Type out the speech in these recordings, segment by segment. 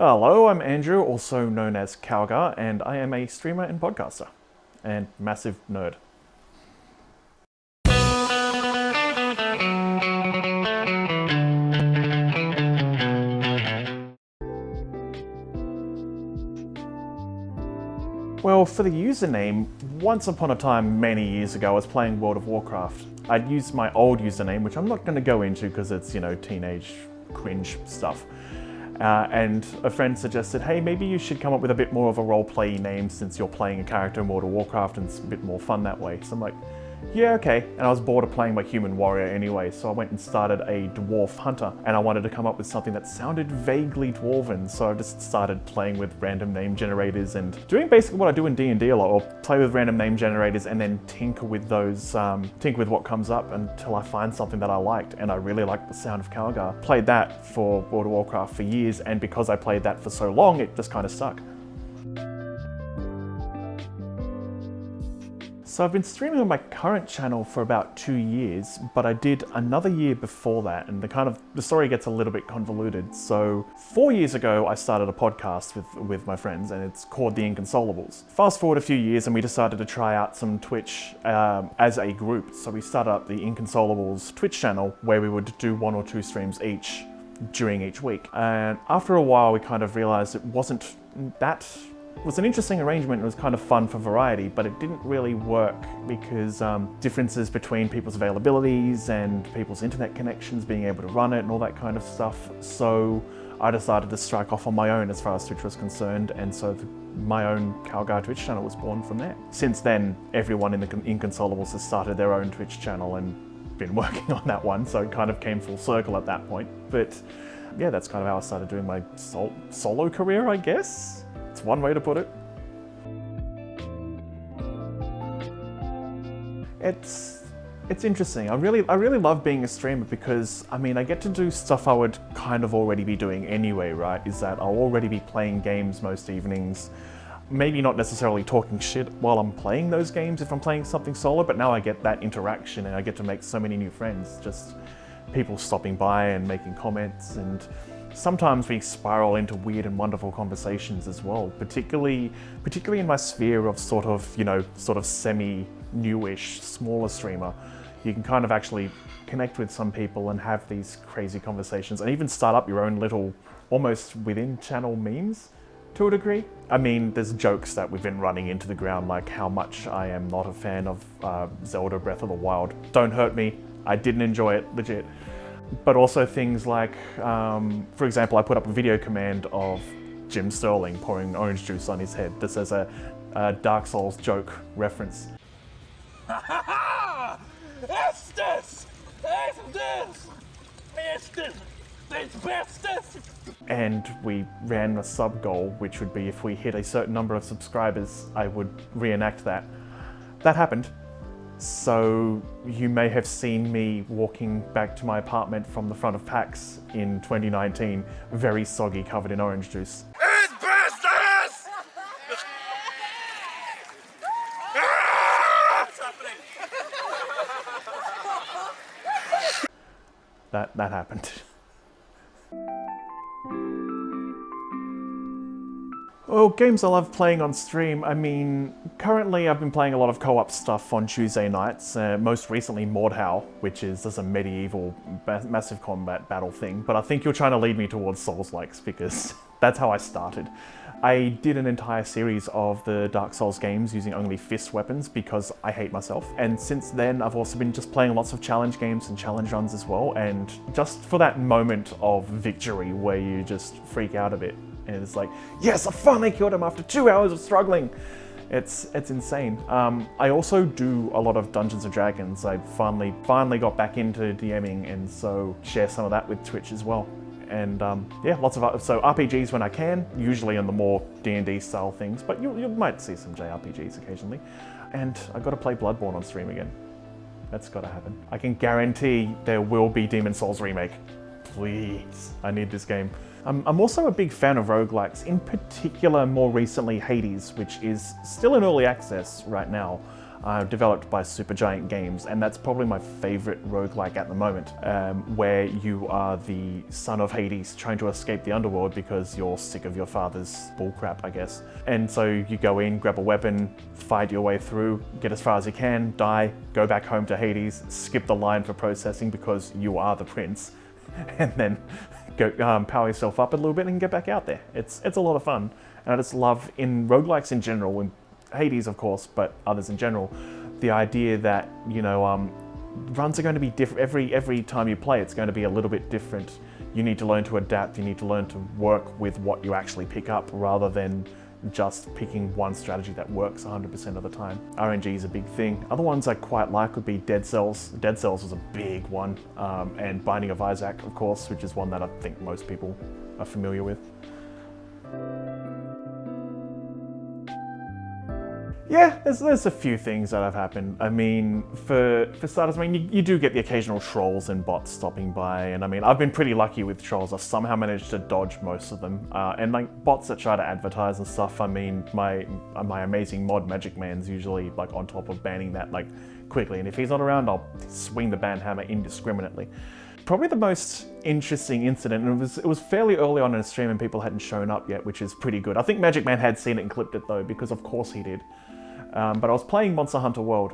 Hello, I'm Andrew, also known as Kalgar, and I am a streamer and podcaster, and massive nerd. Well, for the username, once upon a time, many years ago, I was playing World of Warcraft. I'd used my old username, which I'm not going to go into because it's, teenage cringe stuff. And a friend suggested, hey, maybe you should come up with a bit more of a role-play name since you're playing a character in World of Warcraft and it's a bit more fun that way. So I'm like, yeah, okay. And I was bored of playing my human warrior anyway, so I went and started a dwarf hunter, and I wanted to come up with something that sounded vaguely dwarven, so I just started playing with random name generators and doing basically what I do in D&D a lot, or play with random name generators and then tinker with those, tinker with what comes up until I find something that I liked, and I really liked the sound of Kalgar. Played that for World of Warcraft for years, and because I played that for so long, it just kind of stuck. So I've been streaming on my current channel for about 2 years, but I did another year before that, and the story gets a little bit convoluted. So 4 years ago, I started a podcast with my friends, and it's called The Inconsolables. Fast forward a few years, and we decided to try out some Twitch as a group. So we started up the Inconsolables Twitch channel, where we would do 1 or 2 streams each during each week. And after a while, we kind of realized it wasn't that. It was an interesting arrangement. It was kind of fun for variety, but it didn't really work because differences between people's availabilities and people's internet connections, being able to run it and all that kind of stuff. So I decided to strike off on my own as far as Twitch was concerned, and so my own Kalgar Twitch channel was born from there. Since then, everyone in the Inconsolables has started their own Twitch channel and been working on that one, so it kind of came full circle at that point. But yeah, that's kind of how I started doing my solo career, I guess. It's one way to put it. It's interesting. I really love being a streamer because, I get to do stuff I would kind of already be doing anyway, right? Is that I'll already be playing games most evenings. Maybe not necessarily talking shit while I'm playing those games if I'm playing something solo, but now I get that interaction and I get to make so many new friends. Just people stopping by and making comments, and sometimes we spiral into weird and wonderful conversations as well, particularly in my sphere of sort of semi-newish, smaller streamer. You can kind of actually connect with some people and have these crazy conversations and even start up your own little, almost within channel memes to a degree. There's jokes that we've been running into the ground, like how much I am not a fan of Zelda Breath of the Wild. Don't hurt me, I didn't enjoy it, legit. But also things like, for example, I put up a video command of Jim Sterling pouring orange juice on his head. This is a Dark Souls joke reference. And we ran a sub goal, which would be if we hit a certain number of subscribers, I would reenact that. That happened. So you may have seen me walking back to my apartment from the front of PAX in 2019, very soggy, covered in orange juice. It's business! What's happening? That happened. Well, games I love playing on stream, currently I've been playing a lot of co-op stuff on Tuesday nights, most recently Mordhau, which is just a medieval massive combat battle thing, but I think you're trying to lead me towards Souls-likes because that's how I started. I did an entire series of the Dark Souls games using only fist weapons because I hate myself, and since then I've also been just playing lots of challenge games and challenge runs as well, and just for that moment of victory where you just freak out a bit. And it's like, yes, I finally killed him after 2 hours of struggling. It's insane. I also do a lot of Dungeons and Dragons. I finally got back into DMing, and so share some of that with Twitch as well. And yeah, lots of RPGs when I can, usually on the more D&D style things, but you might see some JRPGs occasionally. And I got to play Bloodborne on stream again. That's got to happen. I can guarantee there will be Demon's Souls remake. Please, I need this game. I'm also a big fan of roguelikes, in particular more recently Hades, which is still in early access right now. developed by Supergiant Games, and that's probably my favorite roguelike at the moment, where you are the son of Hades trying to escape the underworld because you're sick of your father's bullcrap, I guess. And so you go in, grab a weapon, fight your way through, get as far as you can, die, go back home to Hades, skip the line for processing because you are the prince, and then go power yourself up a little bit and get back out there. It's a lot of fun. And I just love, in roguelikes in general, in Hades of course, but others in general, the idea that, you know, runs are going to be different. Every time you play, it's going to be a little bit different. You need to learn to adapt, you need to learn to work with what you actually pick up rather than just picking one strategy that works 100% of the time. RNG is a big thing. Other ones I quite like would be Dead Cells. Dead Cells is a big one, and Binding of Isaac, of course, which is one that I think most people are familiar with. Yeah, there's a few things that have happened. I mean, for starters, I mean, you do get the occasional trolls and bots stopping by, and I mean, I've been pretty lucky with trolls. I've somehow managed to dodge most of them. And like bots that try to advertise and stuff, I mean, my amazing mod Magic Man's usually like on top of banning that like quickly, and if he's not around, I'll swing the ban hammer indiscriminately. Probably the most interesting incident, and it was fairly early on in a stream and people hadn't shown up yet, which is pretty good. I think Magic Man had seen it and clipped it though, because of course he did. But I was playing Monster Hunter World,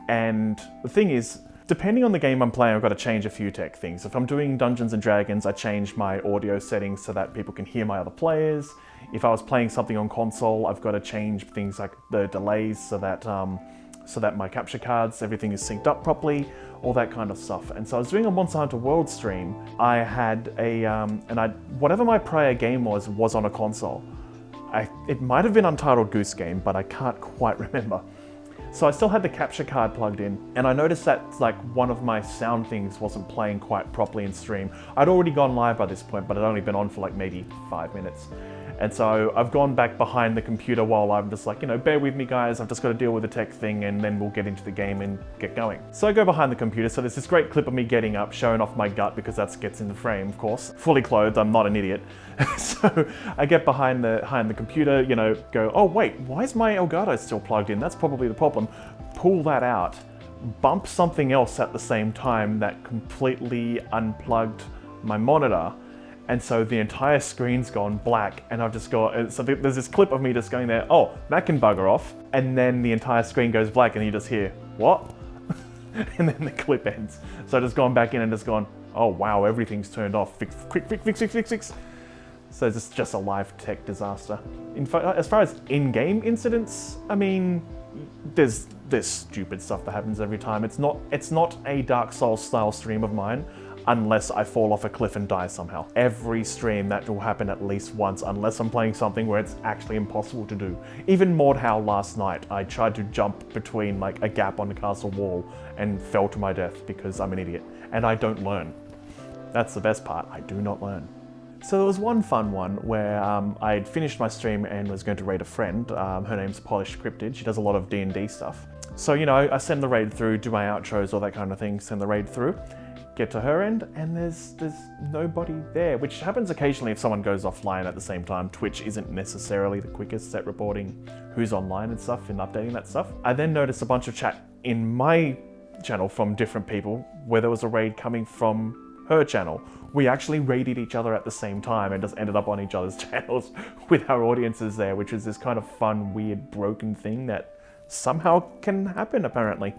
and the thing is, depending on the game I'm playing, I've got to change a few tech things. If I'm doing Dungeons and Dragons, I change my audio settings so that people can hear my other players. If I was playing something on console, I've got to change things like the delays so that my capture cards, everything is synced up properly, all that kind of stuff. And so I was doing a Monster Hunter World stream. I had whatever my prior game was on a console. It might have been Untitled Goose Game, but I can't quite remember. So I still had the capture card plugged in, and I noticed that like one of my sound things wasn't playing quite properly in stream. I'd already gone live by this point, but I'd only been on for like maybe 5 minutes. And so I've gone back behind the computer while I'm just like, you know, bear with me guys, I've just got to deal with the tech thing and then we'll get into the game and get going. So I go behind the computer, so there's this great clip of me getting up, showing off my gut because that gets in the frame, of course. Fully clothed, I'm not an idiot. So I get behind the computer, you know, go, oh wait, why is my Elgato still plugged in? That's probably the problem. Pull that out, bump something else at the same time that completely unplugged my monitor. And so the entire screen's gone black, and I've just got, so there's this clip of me just going there, oh, that can bugger off. And then the entire screen goes black and you just hear, what? And then the clip ends. So I've just gone back in and just gone, oh wow, everything's turned off. Fix. So it's just a live tech disaster. In fact, as far as in-game incidents, I mean, there's stupid stuff that happens every time. It's not a Dark Souls style stream of mine, unless I fall off a cliff and die somehow. Every stream that will happen at least once, unless I'm playing something where it's actually impossible to do. Even Mordhau last night, I tried to jump between like a gap on the castle wall and fell to my death because I'm an idiot. And I don't learn. That's the best part, I do not learn. So there was one fun one where I had finished my stream and was going to raid a friend. Her name's Polished Cryptid, she does a lot of D&D stuff. So, you know, I send the raid through, do my outros, all that kind of thing, send the raid through. Get to her end, and there's nobody there, which happens occasionally if someone goes offline at the same time. Twitch isn't necessarily the quickest at reporting who's online and stuff and updating that stuff. I then noticed a bunch of chat in my channel from different people where there was a raid coming from her channel. We actually raided each other at the same time and just ended up on each other's channels with our audiences there, which is this kind of fun, weird, broken thing that somehow can happen apparently.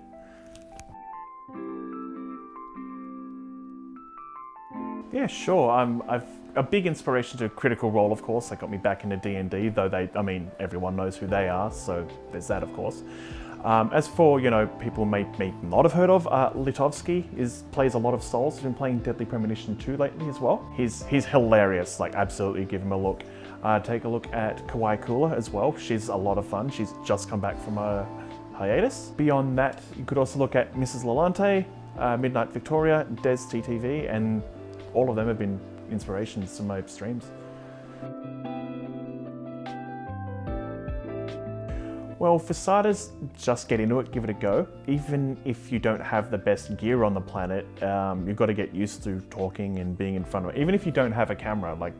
Yeah, sure. I've a big inspiration to Critical Role, of course. That got me back into D&D, though I mean, everyone knows who they are, so there's that, of course. As for, you know, people may not have heard of, Letofski plays a lot of Souls. He's been playing Deadly Premonition 2 lately as well. He's hilarious, like absolutely give him a look. Take a look at KawaiiKula as well. She's a lot of fun. She's just come back from a hiatus. Beyond that, you could also look at MrsLlante, MidnightVictoria, DesTTV, and all of them have been inspirations to my streams. Well, for starters, just get into it, give it a go. Even if you don't have the best gear on the planet, you've got to get used to talking and being in front of it. Even if you don't have a camera, like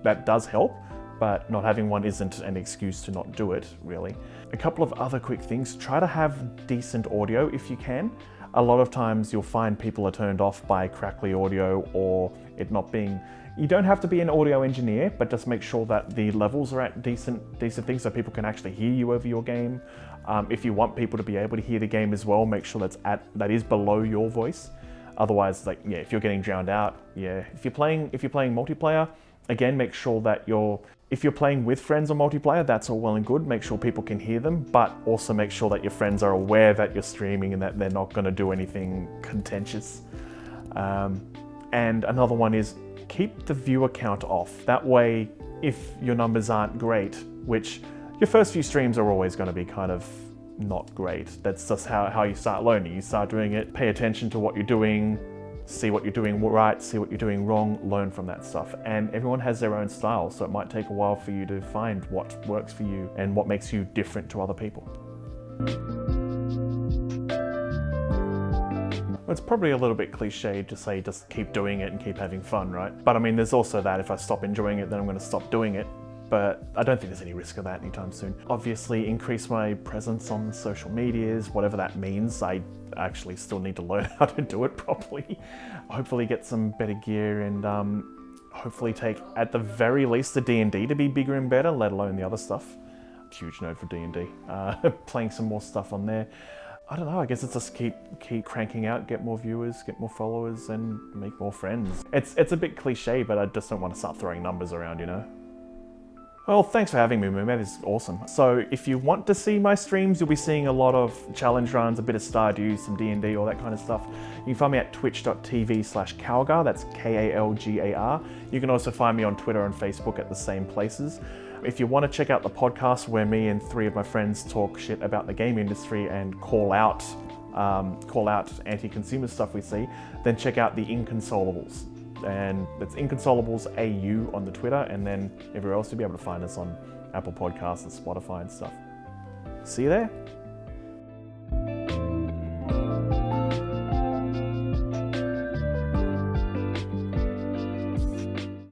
that does help, but not having one isn't an excuse to not do it, really. A couple of other quick things. Try to have decent audio if you can. A lot of times you'll find people are turned off by crackly audio or it not being... You don't have to be an audio engineer, but just make sure that the levels are at decent things so people can actually hear you over your game. If you want people to be able to hear the game as well, make sure that is below your voice. Otherwise, like, yeah, if you're getting drowned out, yeah. If you're playing multiplayer, again, make sure that if you're playing with friends on multiplayer, that's all well and good. Make sure people can hear them, but also make sure that your friends are aware that you're streaming and that they're not going to do anything contentious. And another one is keep the viewer count off. That way, if your numbers aren't great, which your first few streams are always going to be kind of not great. That's just how you start learning. You start doing it, pay attention to what you're doing, see what you're doing right, see what you're doing wrong, learn from that stuff. And everyone has their own style, so it might take a while for you to find what works for you and what makes you different to other people. It's probably a little bit cliched to say just keep doing it and keep having fun, right? But I mean, there's also that if I stop enjoying it, then I'm going to stop doing it. But I don't think there's any risk of that anytime soon. Obviously, increase my presence on social medias, whatever that means. I actually still need to learn how to do it properly. Hopefully get some better gear and hopefully take, at the very least, the D&D to be bigger and better, let alone the other stuff. Huge node for D&D. Playing some more stuff on there. I don't know, I guess it's just keep cranking out, get more viewers, get more followers, and make more friends. It's a bit cliche, but I just don't want to start throwing numbers around, you know? Well, thanks for having me, Mooman. This is awesome. So if you want to see my streams, you'll be seeing a lot of challenge runs, a bit of Stardew, some D&D, all that kind of stuff. You can find me at twitch.tv/Kalgar, that's Kalgar. You can also find me on Twitter and Facebook at the same places. If you want to check out the podcast where me and 3 of my friends talk shit about the game industry and call out anti-consumer stuff we see, then check out the Inconsolables. And it's Inconsolables AU on the Twitter, and then everywhere else you'll be able to find us on Apple Podcasts and Spotify and stuff. See you there.